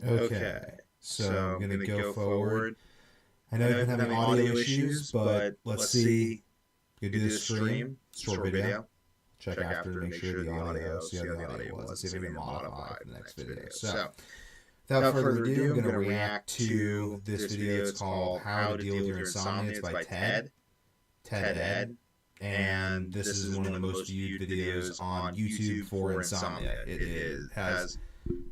Okay, so I'm gonna go forward. I know you've been having audio issues, but let's see. You do this stream, short video. Check after to make sure the audio, see how the audio was, and see if we can modify for the next video. So, without further ado, I'm going to react to this video. It's called How to Deal with Your Insomnia. It's by Ted Ed. And this is one of the most viewed videos on YouTube for insomnia. Has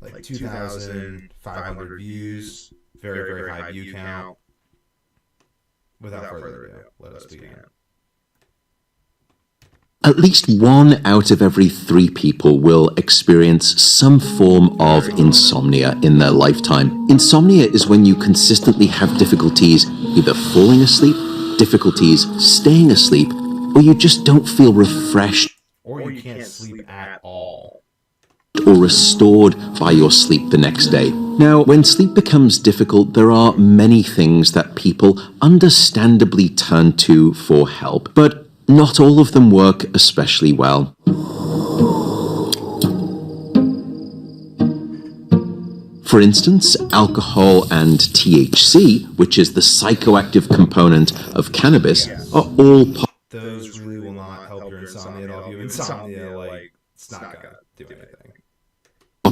like 2,500 views, very, very high view count. Without further ado, let us begin. At least 1 out of every 3 people will experience some form of insomnia in their lifetime. Insomnia is when you consistently have difficulties either falling asleep, difficulties staying asleep, or you just don't feel refreshed Or you can't sleep at all. or restored by your sleep the next day. Now, when sleep becomes difficult, there are many things that people understandably turn to for help, but not all of them work especially well. For instance, alcohol and THC, which is the psychoactive component of cannabis, are all Those really will not help your insomnia at all. If you have insomnia, like, it's not gonna do anything.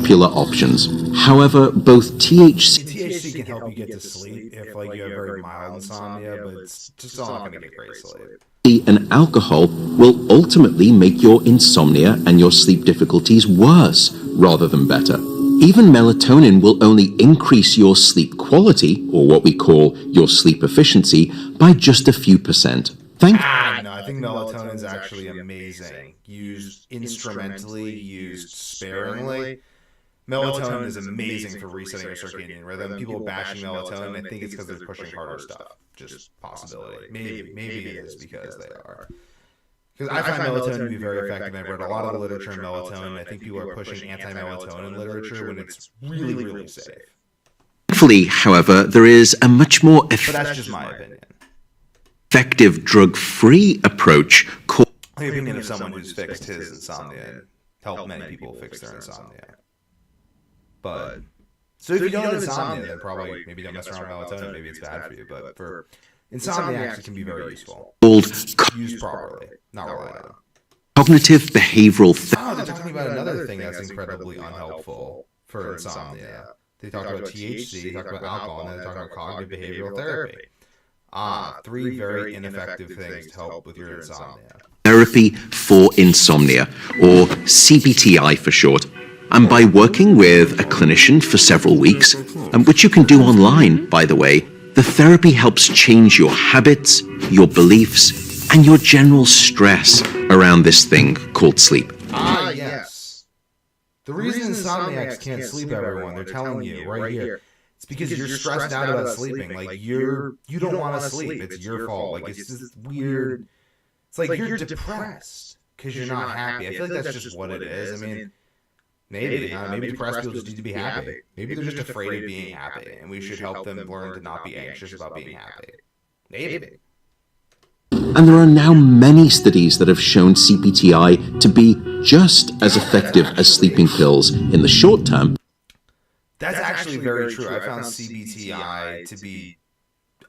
popular options. However, both THC THC can help you get to sleep if, like, you have very mild insomnia, but it's just still not gonna get great sleep. and alcohol will ultimately make your insomnia and your sleep difficulties worse rather than better. Even melatonin will only increase your sleep quality, or what we call your sleep efficiency, by just a few percent. No, I think melatonin is actually amazing. Used instrumentally, used sparingly. Melatonin is amazing for resetting your circadian rhythm. People bashing melatonin, I think it's because they're pushing harder stuff. Just possibility. Maybe it is because they are. Because I find melatonin to be very effective. I've read a lot of the literature on melatonin. I think people are pushing anti-melatonin literature when it's really, really safe. Thankfully, however, there is a much more But that's just my opinion. effective drug-free approach called The opinion of someone who's fixed his insomnia and helped many people fix their insomnia. But so if you don't have insomnia, then probably maybe don't mess around with melatonin. Maybe it's bad for you. But for insomnia, actually can be very useful. Used properly, not relied on. cognitive behavioral therapy. Oh, they're talking about another thing that's incredibly unhelpful for insomnia. They talk about THC, they talk about alcohol, and then they talk about cognitive behavioral therapy. 3 very ineffective things to help with your insomnia. Therapy for insomnia, or CBTI for short. And by working with a clinician for several weeks, which you can do online, by the way, the therapy helps change your habits, your beliefs, and your general stress around this thing called sleep. Yes. The reason insomniacs can't sleep, everyone, they're telling you right here, it's because you're stressed out about sleeping. Like, you don't want to sleep. It's your fault. Like, it's this weird, it's like you're depressed because you're not happy. I feel like that's just what it is. I mean, maybe depressed people just need to be happy. Maybe they're just afraid of being happy, and we should help them learn to not be anxious about being happy. Maybe. And there are now many studies that have shown CBTI to be just as effective as sleeping pills in the short term. That's actually very true. I found CBTI to be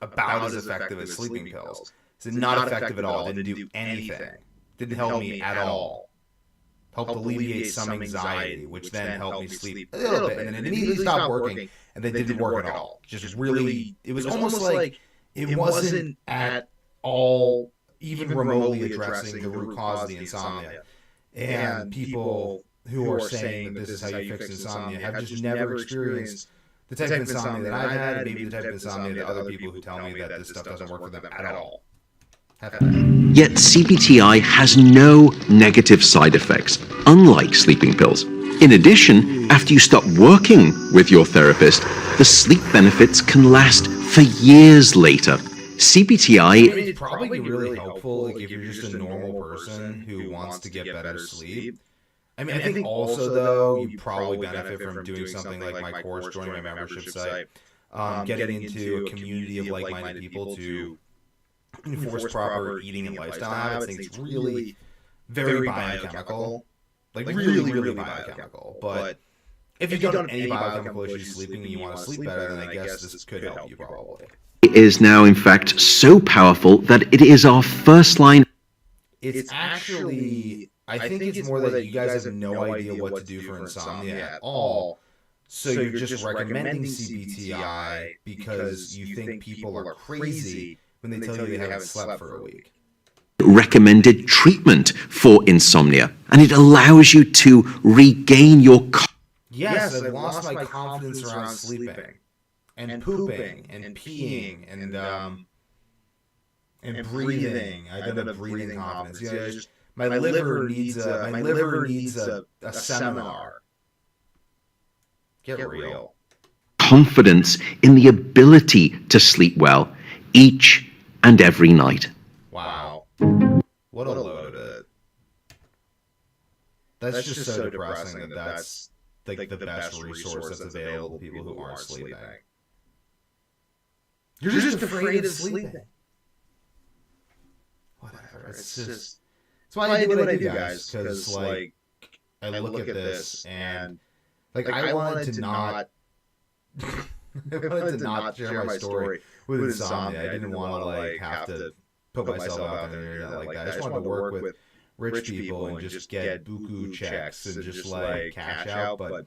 about as effective as sleeping pills. It's not effective at all. It didn't do anything. Didn't help me at all. Helped alleviate some anxiety, which then helped me sleep a little bit, and then it immediately stopped working, and then didn't work at all. Just really, it was almost like it wasn't at all even remotely addressing the root cause of the insomnia. And people who are saying that this is how you fix insomnia have just never experienced the type of insomnia that I've had, and maybe the type of insomnia that other people who tell me that this stuff doesn't work for them at all have had. Yet CBTI has no negative side effects, unlike sleeping pills. In addition, after you stop working with your therapist, the sleep benefits can last for years later. CBTI It's probably really helpful, like, if you're just a normal person who wants to get better sleep. I mean, I think also, though, you probably benefit from doing something like my course, joining my membership site, getting into a community of like-minded people to enforce proper eating and lifestyle habits. I think it's really very biochemical, like really, really biochemical. But if you don't have any biochemical issues sleeping and you want to sleep better, then I guess this could help you probably. It is now, in fact, so powerful that it is our first line. It's actually, I think it's more that you guys have no idea what to do for insomnia at all. So you're just recommending CBTI because you think people are crazy when they tell you they haven't slept for a week. Recommended treatment for insomnia, and it allows you to regain your Yes, I've lost my confidence around sleeping and pooping and peeing and breathing. I don't have breathing confidence. You know, just, my liver needs a seminar. Get real. confidence in the ability to sleep well each and every night. Wow. What a load of it. That's just so depressing that that's like the best resource that's available to people who aren't sleeping. You're just afraid of sleeping. Whatever. It's just... That's why I do what I do, guys. Because, like, I look at this and... Like, I wanted to not... I wanted to not share my story with insomnia. I didn't want to, like, have to put myself out there and internet like that. I just wanted to work with rich people and just get buku checks and just, like, cash out. But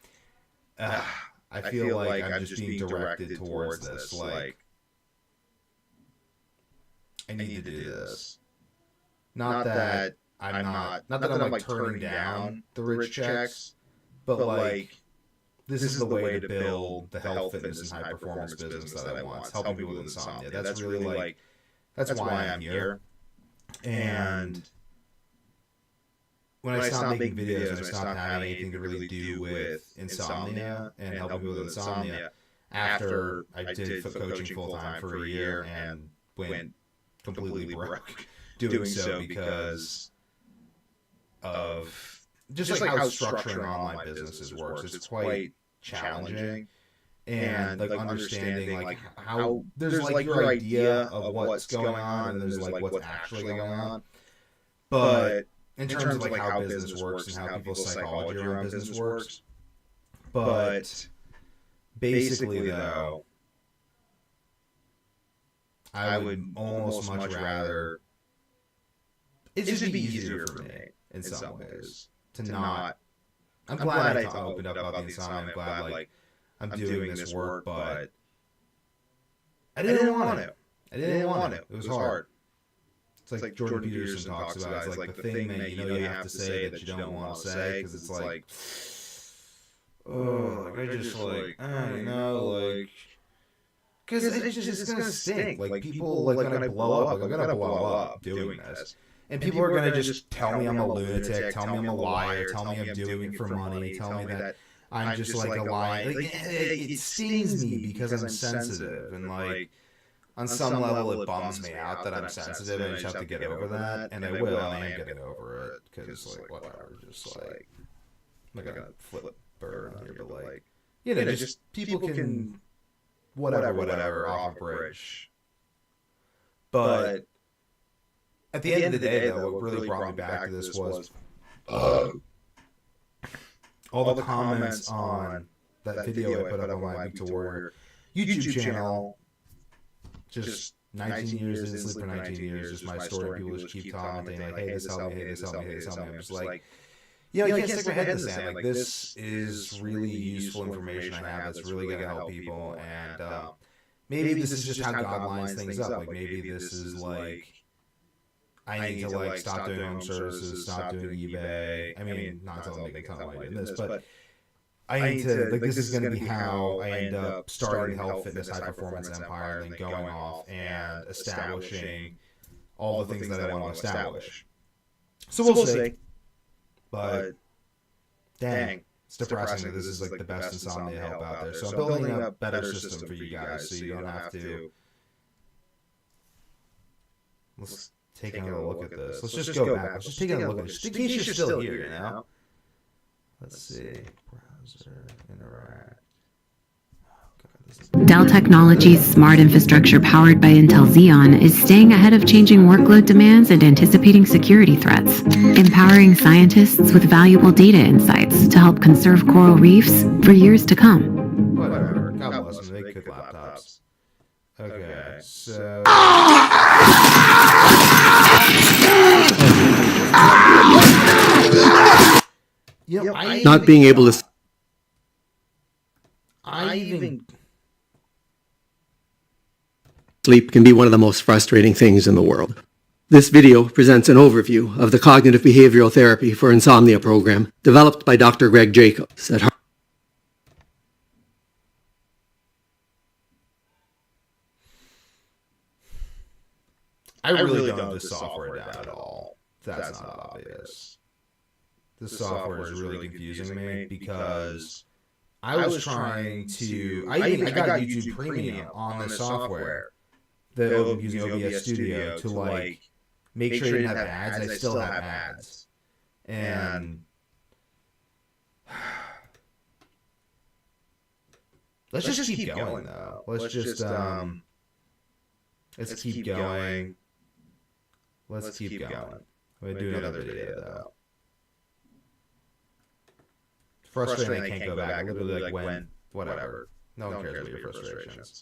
I feel like I'm just being directed towards this. Like, I need to do this. Not that I'm like turning down the rich checks, but like this is the way to build the health, fitness, and high performance business that I want. It's helping people with insomnia. That's really like that's why I'm here. And when I stopped making videos and I stopped having anything to really do with insomnia and helping people with insomnia, after I did coaching full time for a year and went completely broke doing so because of just like how structuring online businesses works. It's quite challenging, and like understanding like how there's like your idea of what's going on and there's like what's actually going on, but in terms of like how business works and how people's psychology around business works. But basically though, I would almost much rather it just be easier for me in some ways to not. I'm glad I opened up about the insomnia. I'm glad like I'm doing this work, but I didn't want to. I didn't want to. It was hard. It's like Jordan Peterson talks about. It's like the thing that you know you have to say that you don't want to say because it's like, oh, like I just like you know like. Because it's gonna stink. Like people, like when I blow up, like I'm gonna blow up doing this, and people are gonna just tell me I'm a lunatic, tell me I'm a liar, tell me I'm doing it for money, tell me that I'm just like a liar. Like, it stings me because I'm sensitive, and like on some level it bums me out that I'm sensitive, and I just have to get over that, and I will, and I am getting over it because like whatever, just like I'm not gonna flip bird on here, but like you know, just people can. Whatever, off a bridge. But at the end of the day, though, what really brought me back to this was all the comments on that video I put up on my Week to Warrior YouTube channel. Just 19 years, didn't sleep for 19 years, just my story. People just keep commenting, like, hey, this helped me, hey, this helped me, hey, this helped me. I'm just like, you know, you can't stick my head in the sand. Like, this is really useful information I have that's really going to help people. And maybe this is just how God lines things up. Like, maybe this is like, I need to like stop doing home services, stop doing eBay. I mean, not until I'm making a ton of money doing this, but I need to, like, this is going to be how I end up starting the health, fitness, high performance empire, and then going off and establishing all the things that I want to establish. So we'll see. But dang, it's depressing that this is like the best insomnia help out there. So I'm building a better system for you guys so you don't have to. Let's take another look at this. Let's just go back. Let's just take another look at this. Just in case you're still here, you know? Let's see. Browser, interact. Oh, God, Dell Technologies' smart infrastructure powered by Intel Xeon is staying ahead of changing workload demands and anticipating security threats, empowering scientists with valuable data insights to help conserve coral reefs for years to come. Whatever. God bless them. They make good laptops. Okay, so... You know, Not being able to sleep can be one of the most frustrating things in the world. This video presents an overview of the Cognitive Behavioral Therapy for Insomnia program developed by Dr. Greg Jacobs at I really don't have the software down at all. That's not obvious. The software is really confusing me because I was trying to... I got YouTube Premium on the software, using OBS Studio, to like make sure I didn't have ads. I still have ads. And... let's just keep going, though. Let's just keep going. Let's keep going. I'm going to do another video, though. Frustrating I can't go back. Literally, like, when... whatever. No one cares about your frustrations.